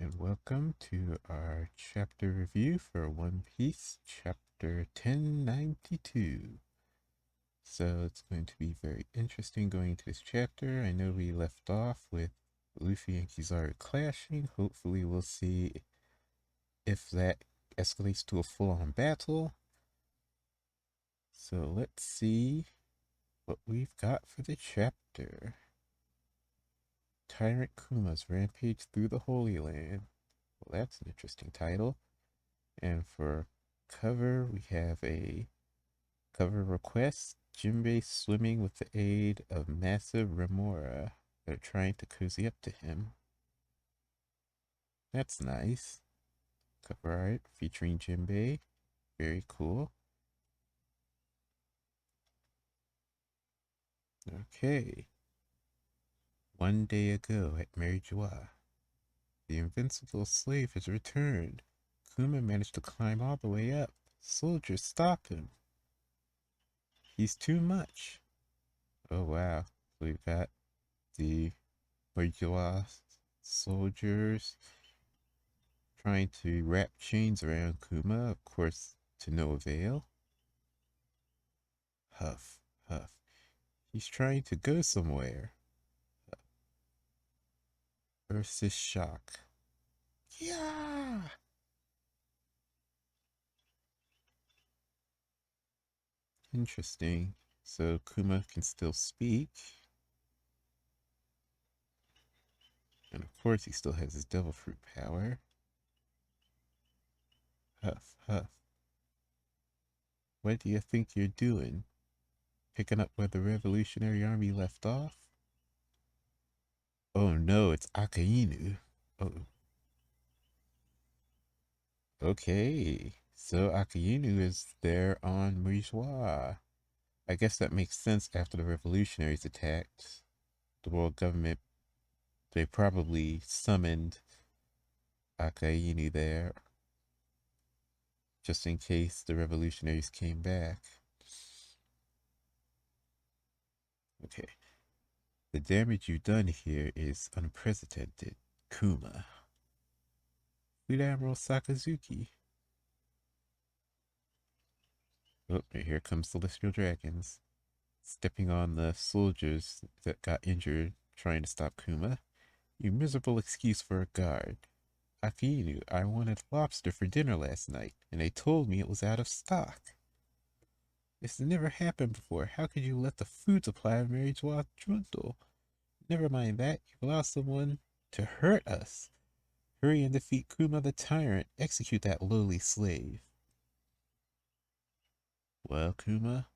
and welcome to our chapter review for One Piece, chapter 1092. So it's going to be very interesting going into this chapter. I know we left off with Luffy and Kizaru clashing. Hopefully we'll see if that escalates to a full-on battle. So let's see what we've got for the chapter. Tyrant Kuma's Rampage through the Holyland. Well, that's an interesting title. And for cover, we have a cover request. Jinbei swimming with the aid of massive remora. They're trying to cozy up to him. That's nice. Cover art featuring Jinbei. Very cool. Okay. One day ago at Mary Joie, the invincible slave has returned. Kuma managed to climb all the way up. Soldiers, stop him. He's too much. Oh wow. So we've got the Bourgeois soldiers trying to wrap chains around Kuma, of course, to no avail. Huff, huff. He's trying to go somewhere. Versus shock. Yeah! Interesting. So Kuma can still speak. And of course, he still has his devil fruit power. Huff, huff. What do you think you're doing? Picking up where the Revolutionary Army left off? Oh no, it's Akainu. Oh, okay. So Akainu is there on Moujois. I guess that makes sense after the revolutionaries attacked the world government. They probably summoned Akainu there just in case the revolutionaries came back. Okay. The damage you've done here is unprecedented, Kuma. Fleet Admiral Sakazuki. Oh, here comes Celestial Dragons, stepping on the soldiers that got injured trying to stop Kuma. You miserable excuse for a guard. Akainu, I wanted lobster for dinner last night, and they told me it was out of stock. This never happened before. How could you let the food supply of Mary Joie dwindle? Never mind that. You allow someone to hurt us. Hurry and defeat Kuma the Tyrant. Execute that lowly slave. Well, Kuma,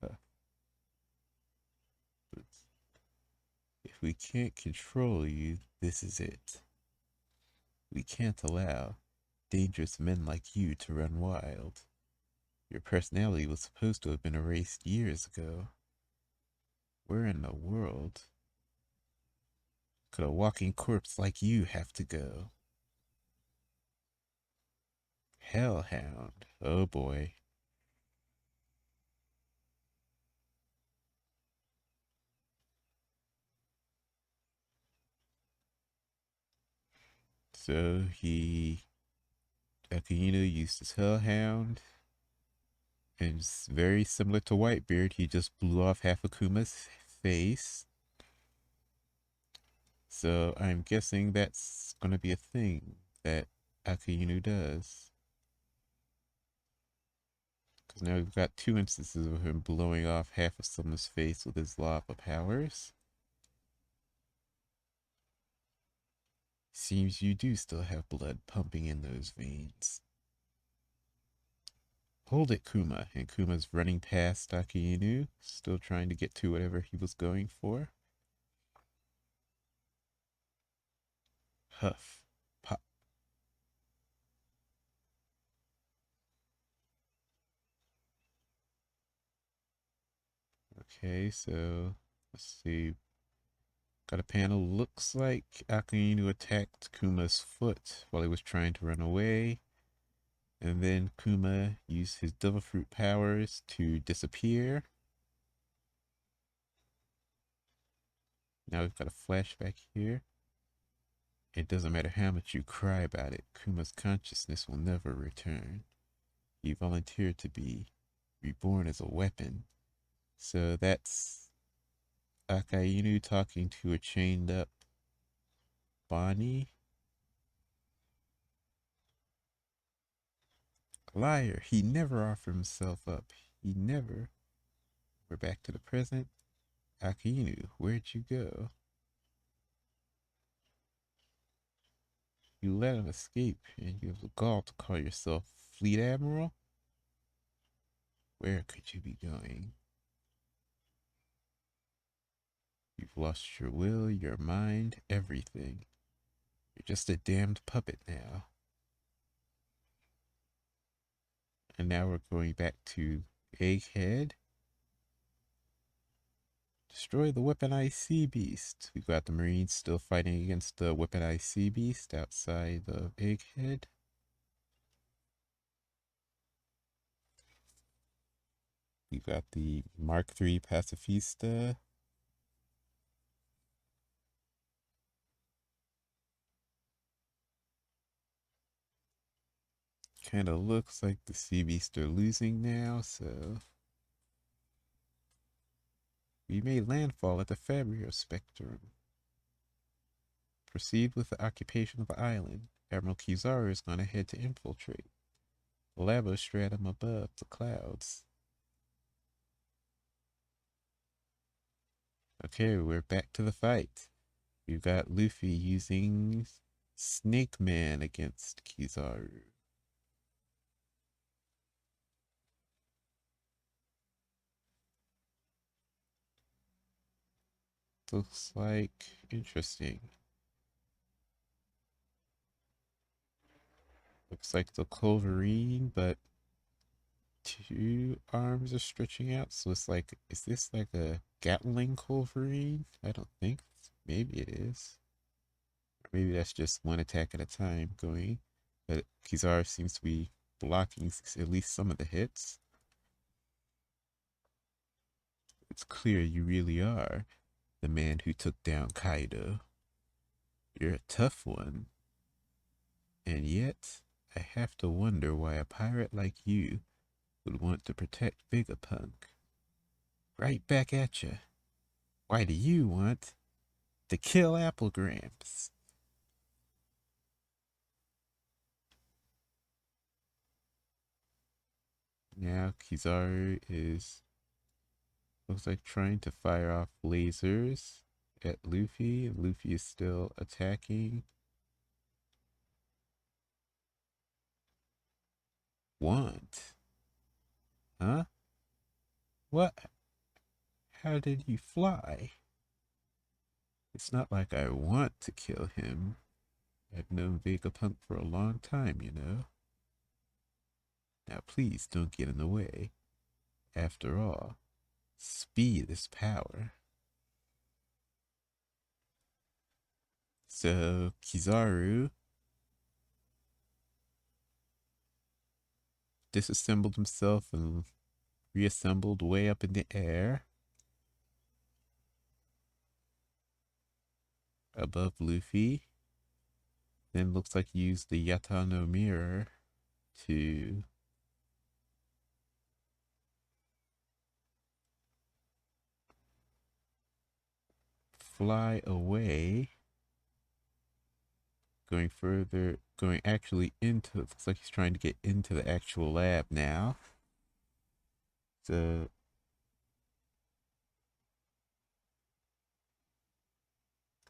uh, if we can't control you, this is it. We can't allow dangerous men like you to run wild. Your personality was supposed to have been erased years ago. Where in the world could a walking corpse like you have to go? Hellhound. Oh boy. So Akino used his Hellhound, and it's very similar to Whitebeard. He just blew off half of Kuma's face. So I'm guessing that's going to be a thing that Akainu does. Because now we've got two instances of him blowing off half of someone's face with his lava powers. Seems you do still have blood pumping in those veins. Hold it, Kuma. And Kuma's running past Akainu, still trying to get to whatever he was going for. Huff. Pop. Okay, so let's see. Got a panel. Looks like Akainu attacked Kuma's foot while he was trying to run away. And then Kuma used his devil fruit powers to disappear. Now we've got a flashback here. It doesn't matter how much you cry about it, Kuma's consciousness will never return. He volunteered to be reborn as a weapon. So that's Akainu talking to a chained up Bonnie. Liar, he never offered himself up. He never. We're back to the present. Akainu, where'd you go? You let him escape, and you have the gall to call yourself Fleet Admiral? Where could you be going? You've lost your will, your mind, everything. You're just a damned puppet now. And now we're going back to Egghead. Destroy the weaponized sea beast. We've got the Marines still fighting against the weaponized sea beast outside of Egghead. We've got the Mark III Pacifista. Kind of looks like the sea beasts are losing now, so we made landfall at the Fabrio Spectrum. Proceed with the occupation of the island. Admiral Kizaru is going ahead to infiltrate the lava stratum above the clouds. Okay, we're back to the fight. We've got Luffy using Snake Man against Kizaru. Looks like interesting. Looks like the Culverine, but two arms are stretching out. So it's like, is this like a Gatling Culverine? I don't think. Maybe it is. Or maybe that's just one attack at a time going. But Kizaru seems to be blocking at least some of the hits. It's clear you really are the man who took down Kaido. You're a tough one. And yet, I have to wonder why a pirate like you would want to protect Vegapunk. Right back at you. Why do you want to kill Applegramps? Now Kizaru is looks like trying to fire off lasers at Luffy. Luffy is still attacking. Want? Huh? What? How did you fly? It's not like I want to kill him. I've known Vegapunk for a long time, you know. Now please don't get in the way. After all, speed is power. So Kizaru disassembled himself and reassembled way up in the air above Luffy. Then looks like he used the Yatano mirror to fly away. Going further, going actually into, looks like he's trying to get into the actual lab now. So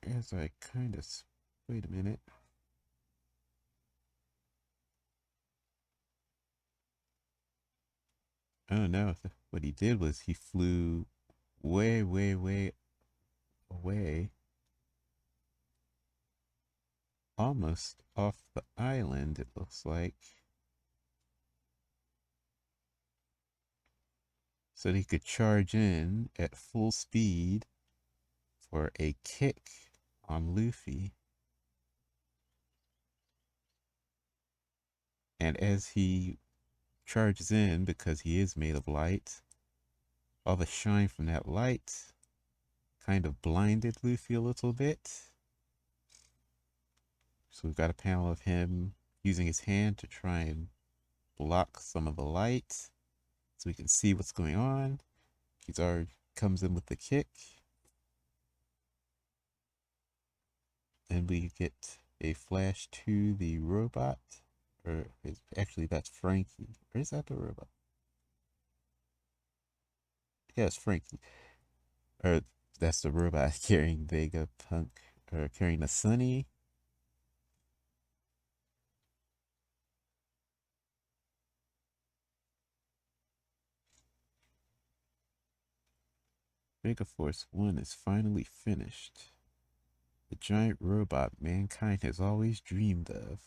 as I kind of, wait a minute. Oh no, what he did was he flew way, way, way away. Almost off the island, it looks like. So that he could charge in at full speed for a kick on Luffy. And as he charges in, because he is made of light, all the shine from that light kind of blinded Luffy a little bit. So we've got a panel of him using his hand to try and block some of the light so we can see what's going on. Kizaru comes in with the kick. And we get a flash to the robot. Or actually, that's Frankie. Or is that the robot? Yeah, it's Frankie. Or that's the robot carrying Vegapunk. Or carrying the Sunny. Megaforce 1 is finally finished. The giant robot mankind has always dreamed of.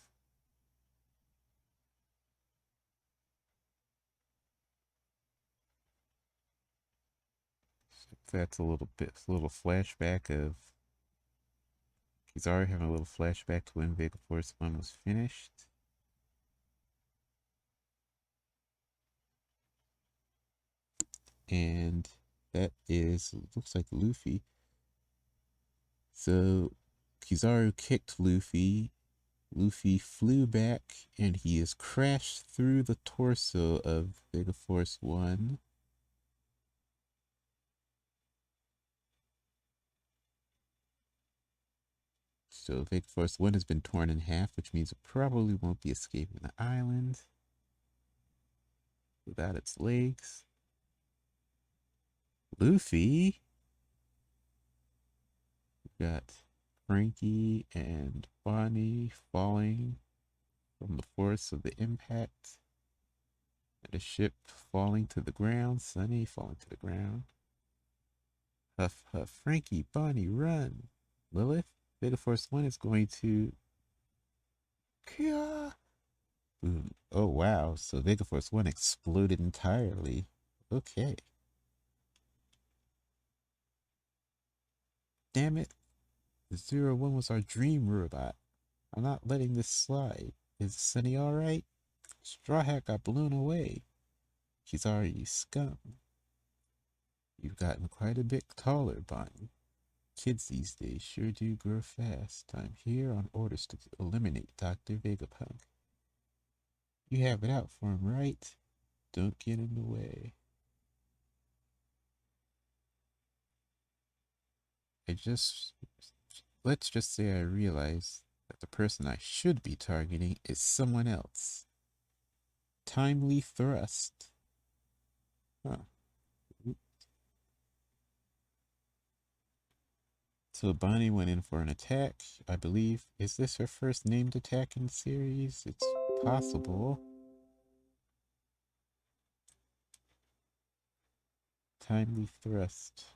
So that's a little flashback of Kizaru having a little flashback to when Megaforce 1 was finished. And that looks like Luffy. So Kizaru kicked Luffy. Luffy flew back and he is crashed through the torso of Megaforce 1. So Megaforce 1 has been torn in half, which means it probably won't be escaping the island without its legs. Luffy got Frankie and Bonnie falling from the force of the impact. And the ship falling to the ground. Sunny falling to the ground. Huff, huff. Frankie, Bonnie, run. Lilith, Megaforce 1 is going to... Kia! Boom. Oh, wow. So Megaforce 1 exploded entirely. Okay. Damn it. The 01 was our dream robot. I'm not letting this slide. Is Sunny alright? Straw Hat got blown away. She's already scum. You've gotten quite a bit taller, Bonnie. Kids these days sure do grow fast. I'm here on orders to eliminate Dr. Vegapunk. You have it out for him, right? Don't get in the way. Let's just say I realize that the person I should be targeting is someone else. Timely thrust. Huh. So Bonnie went in for an attack, I believe. Is this her first named attack in the series? It's possible. Timely thrust.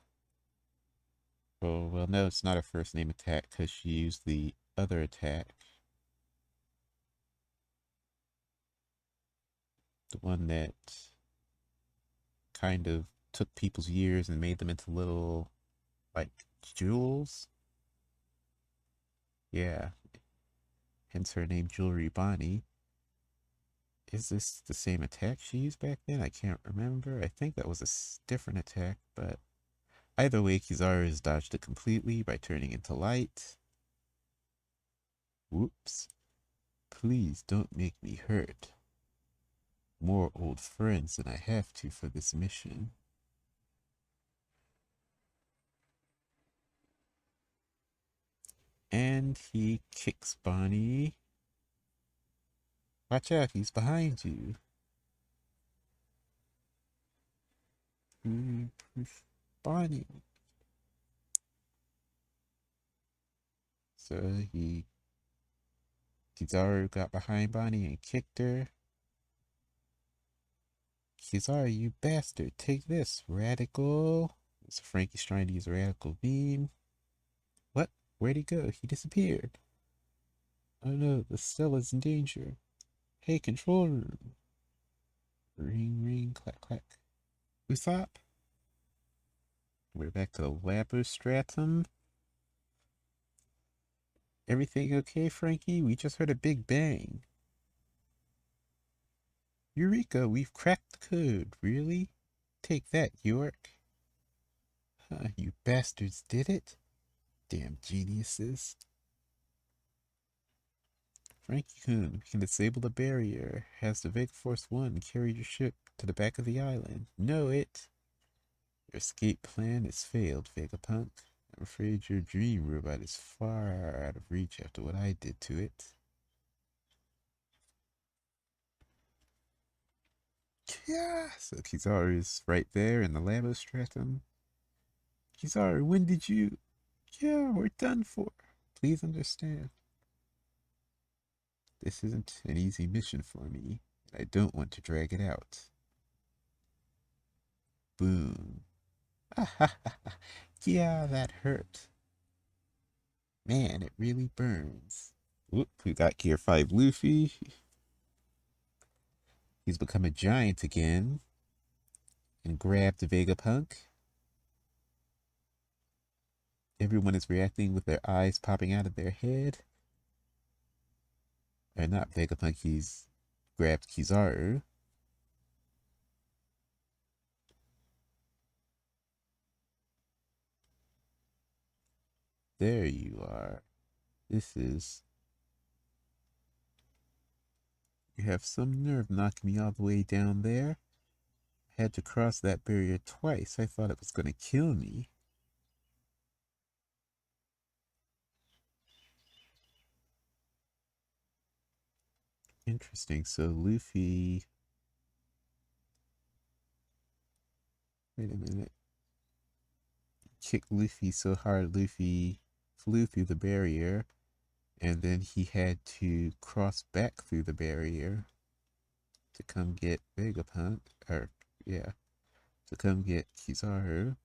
Oh, well, no, it's not her first name attack because she used the other attack. The one that kind of took people's years and made them into little, like, jewels. Yeah. Hence her name, Jewelry Bonnie. Is this the same attack she used back then? I can't remember. I think that was a different attack, but either way, Kizaru has dodged it completely by turning into light. Whoops. Please don't make me hurt more old friends than I have to for this mission. And he kicks Bonnie. Watch out, he's behind you. Bonnie. So Kizaru got behind Bonnie and kicked her. Kizaru, you bastard, take this, radical. So Frankie's trying to use a radical beam. What? Where'd he go? He disappeared. Oh no, the cell is in danger. Hey, control room. Ring, ring, clack, clack. Usopp? We're back to Labostratum. Everything okay, Frankie? We just heard a big bang. Eureka, we've cracked the code. Really? Take that, York. Huh, you bastards did it? Damn geniuses. Frankie-kun, we can disable the barrier. Has the Vega Force 1 carry your ship to the back of the island? Know it. Your escape plan has failed, Vegapunk. I'm afraid your dream robot is far out of reach after what I did to it. Yeah, so Kizaru is right there in the labo stratum. Kizaru, when did you... Yeah, we're done for. Please understand. This isn't an easy mission for me. I don't want to drag it out. Boom. Yeah, that hurt. Man, it really burns. Whoop, we got Gear 5 Luffy. He's become a giant again. And grabbed Vegapunk. Everyone is reacting with their eyes popping out of their head. Or not Vegapunk, he's grabbed Kizaru. There you are. This is... You have some nerve knocking me all the way down there. I had to cross that barrier twice. I thought it was going to kill me. Interesting. So Luffy... Wait a minute. Kicked Luffy so hard Luffy flew through the barrier. And then he had to cross back through the barrier to come get Vegapunk. Or, yeah. To come get Kizaru.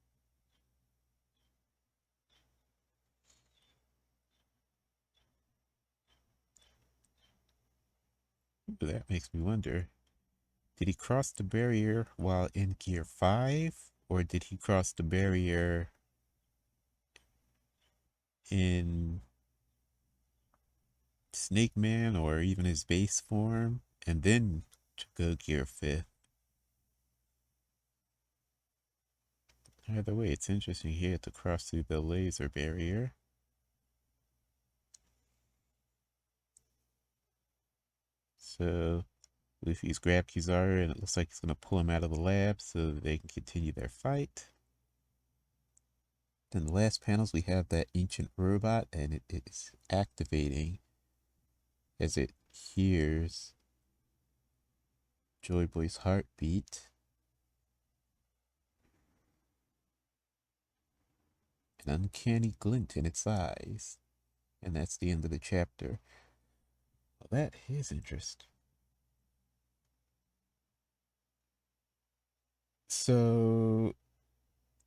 That makes me wonder. Did he cross the barrier while in Gear 5? Or did he cross the barrier in Snake Man or even his base form? And then to go Gear 5th? Either way, it's interesting he had to cross through the laser barrier. So Luffy's grabbed Kizaru and it looks like he's going to pull him out of the lab so that they can continue their fight. In the last panels, we have that ancient robot, and it is activating as it hears Joy Boy's heartbeat. An uncanny glint in its eyes. And that's the end of the chapter. Well, that is interesting. So,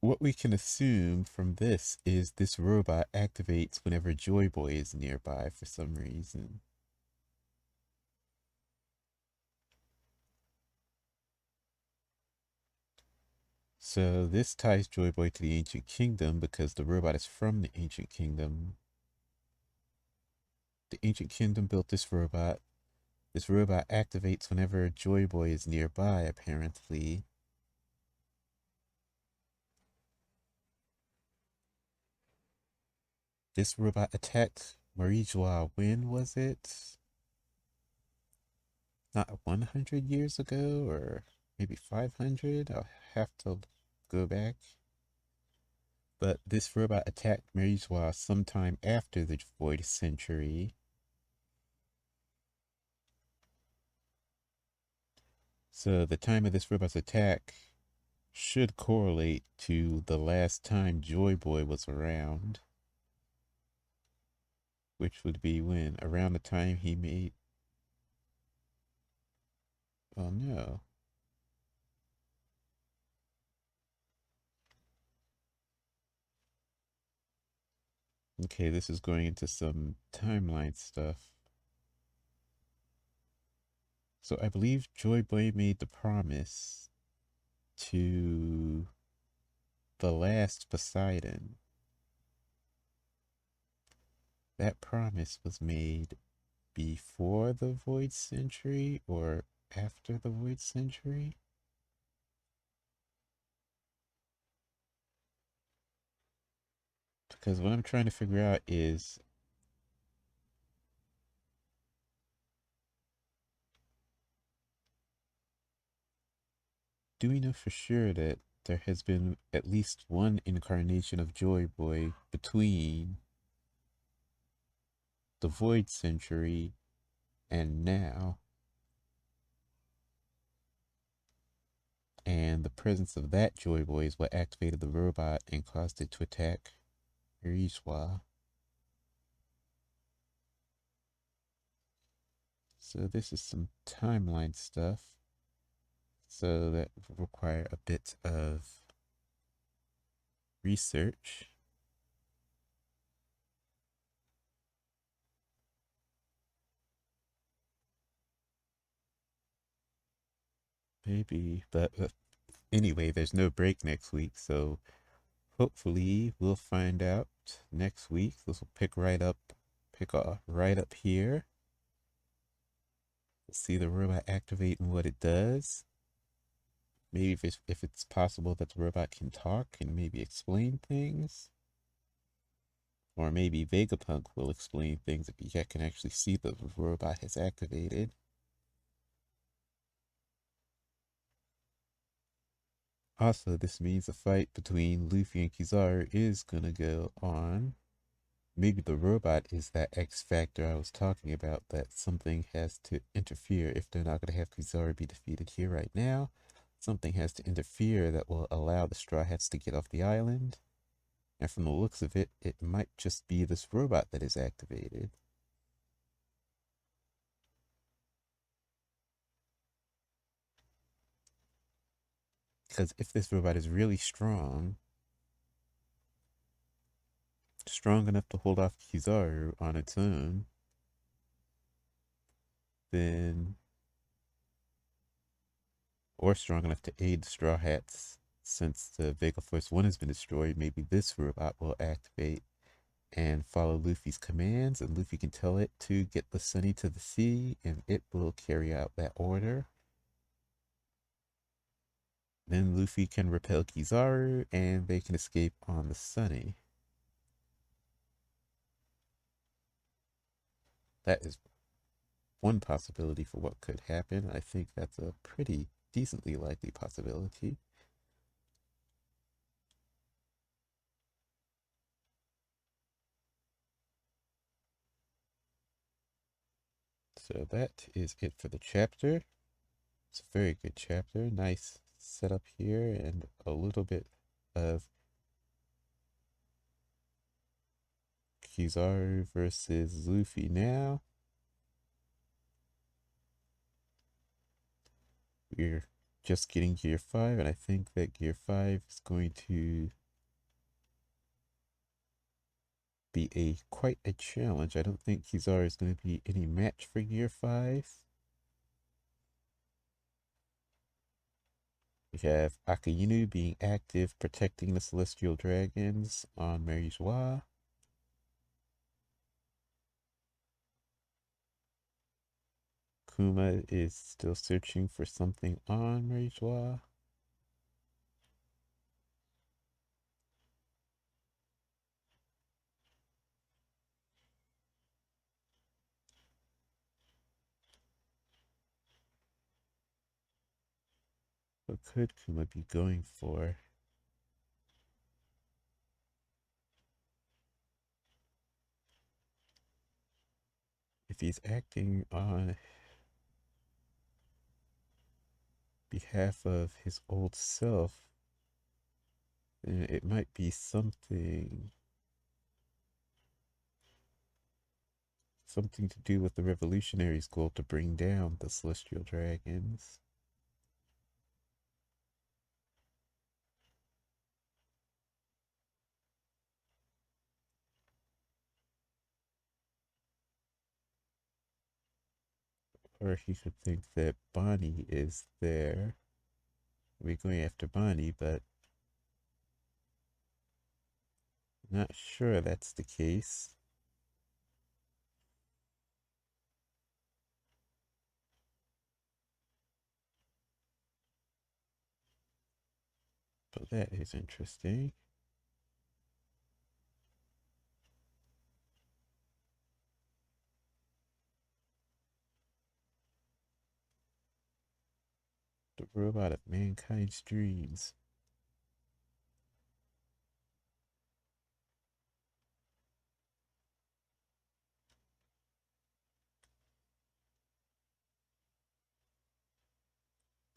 what we can assume from this is this robot activates whenever Joy Boy is nearby for some reason. So this ties Joy Boy to the Ancient Kingdom because the robot is from the Ancient Kingdom. The Ancient Kingdom built this robot. This robot activates whenever Joy Boy is nearby, apparently. This robot attacked Marie-Joie when was it? Not 100 years ago, or maybe 500? I'll have to go back. But this robot attacked Marie-Joie sometime after the Void Century. So the time of this robot's attack should correlate to the last time Joy Boy was around. Which would be when? Around the time he made... Oh no. Okay, this is going into some timeline stuff. So I believe Joy Boy made the promise to the last Poseidon. That promise was made before the Void Century or after the Void Century? Because what I'm trying to figure out is do we know for sure that there has been at least one incarnation of Joy Boy between the Void Century and now? And the presence of that Joy Boy is what activated the robot and caused it to attack Riswa. So this is some timeline stuff. So that will require a bit of research. Maybe, but anyway, there's no break next week, so hopefully we'll find out next week. This will pick right up here. We'll see the robot activate and what it does. Maybe if it's possible that the robot can talk and maybe explain things. Or maybe Vegapunk will explain things if you can actually see the robot has activated. Also, this means the fight between Luffy and Kizaru is gonna go on. Maybe the robot is that X factor I was talking about, that something has to interfere if they're not gonna have Kizaru be defeated here right now. Something has to interfere that will allow the Straw Hats to get off the island. And from the looks of it, it might just be this robot that is activated. Because if this robot is really strong enough to hold off Kizaru on its own, then, or strong enough to aid the Straw Hats, since the Vega Force 1 has been destroyed, maybe this robot will activate and follow Luffy's commands, and Luffy can tell it to get the Sunny to the sea, and it will carry out that order. Then Luffy can repel Kizaru, and they can escape on the Sunny. That is one possibility for what could happen. I think that's a pretty decently likely possibility. So that is it for the chapter. It's a very good chapter. Nice setup here and a little bit of Kizaru versus Luffy now. We're just getting Gear 5, and I think that Gear 5 is going to be quite a challenge. I don't think Kizaru is going to be any match for Gear 5. We have Akainu being active, protecting the Celestial Dragons on Mary Joie. Kuma is still searching for something on Mary Joie. What could Kuma be going for? If he's acting on behalf of his old self, then it might be something to do with the revolutionaries' goal to bring down the Celestial Dragons. Or he could think that Bonnie is there. We're going after Bonnie, but not sure that's the case. But that is interesting. The robot of mankind's dreams.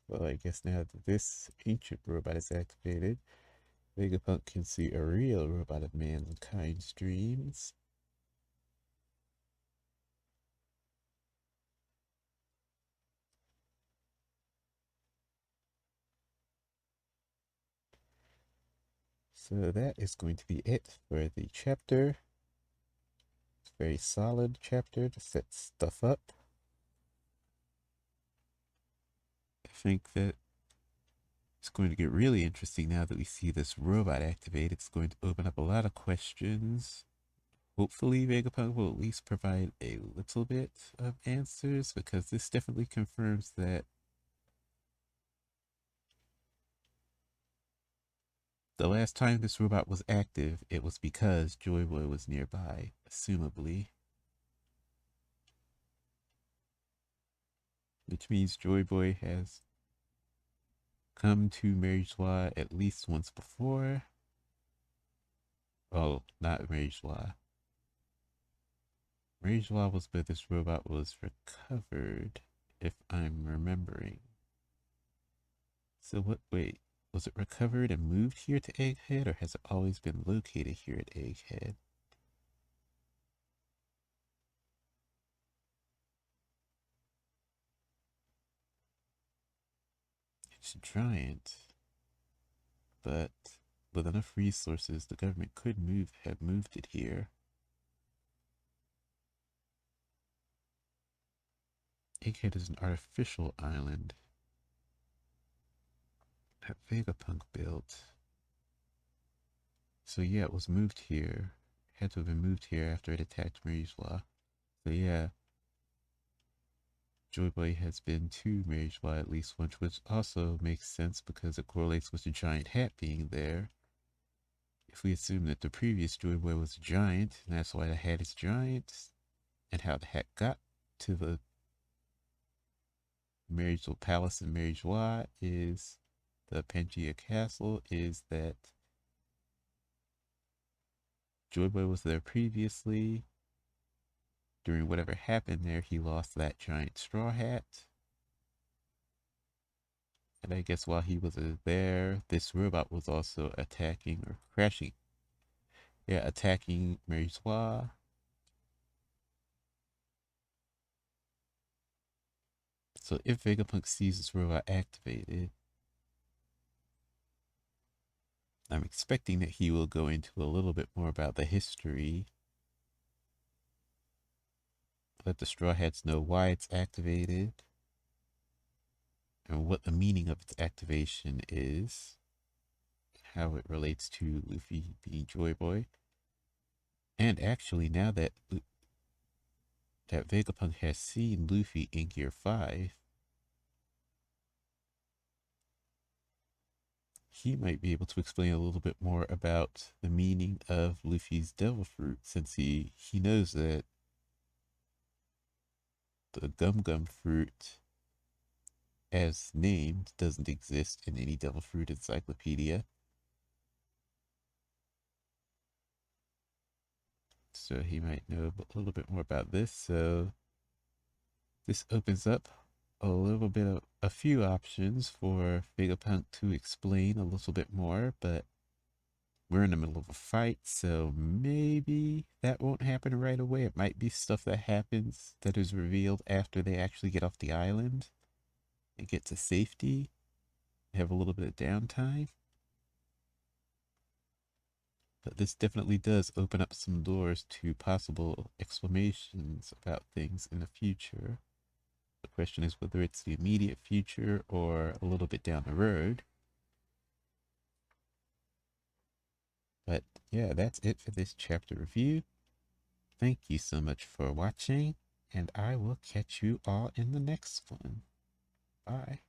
Well, I guess now that this ancient robot is activated, Vegapunk can see a real robot of mankind's dreams. So that is going to be it for the chapter. It's a very solid chapter to set stuff up. I think that it's going to get really interesting now that we see this robot activate. It's going to open up a lot of questions. Hopefully Vegapunk will at least provide a little bit of answers, because this definitely confirms that the last time this robot was active, it was because Joy Boy was nearby, assumably. Which means Joy Boy has come to Mary Joie at least once before. Oh, not Mary Joie. Mary Joie was where this robot was recovered, if I'm remembering. So what, wait, was it recovered and moved here to Egghead, or has it always been located here at Egghead? It's a giant, but with enough resources, the government could have moved it here. Egghead is an artificial island that Vegapunk built. So yeah, it was moved here. It had to have been moved here after it attacked Marie-Joie. So yeah, Joy Boy has been to Marie-Joie at least once, which also makes sense because it correlates with the giant hat being there. If we assume that the previous Joy Boy was a giant, and that's why the hat is giant, and how the hat got to the Marie-Joie Palace in Marie-Joie is the Pangea Castle, is that Joy Boy was there previously. During whatever happened there, he lost that giant straw hat. And I guess while he was there, this robot was also attacking or crashing. Yeah, attacking Marie-Joie. So if Vegapunk sees this robot activated, I'm expecting that he will go into a little bit more about the history. Let the Straw Hats know why it's activated and what the meaning of its activation is, how it relates to Luffy being Joy Boy. And actually, now that Vegapunk has seen Luffy in Gear 5, he might be able to explain a little bit more about the meaning of Luffy's Devil Fruit, since he knows that the Gum Gum Fruit, as named, doesn't exist in any Devil Fruit encyclopedia. So he might know a little bit more about this. So this opens up a little bit of a few options for Vegapunk to explain a little bit more, but we're in the middle of a fight, so maybe that won't happen right away. It might be stuff that happens that is revealed after they actually get off the island and get to safety, have a little bit of downtime. But this definitely does open up some doors to possible explanations about things in the future. The question is whether it's the immediate future or a little bit down the road. But yeah, that's it for this chapter review. Thank you so much for watching, and I will catch you all in the next one. Bye.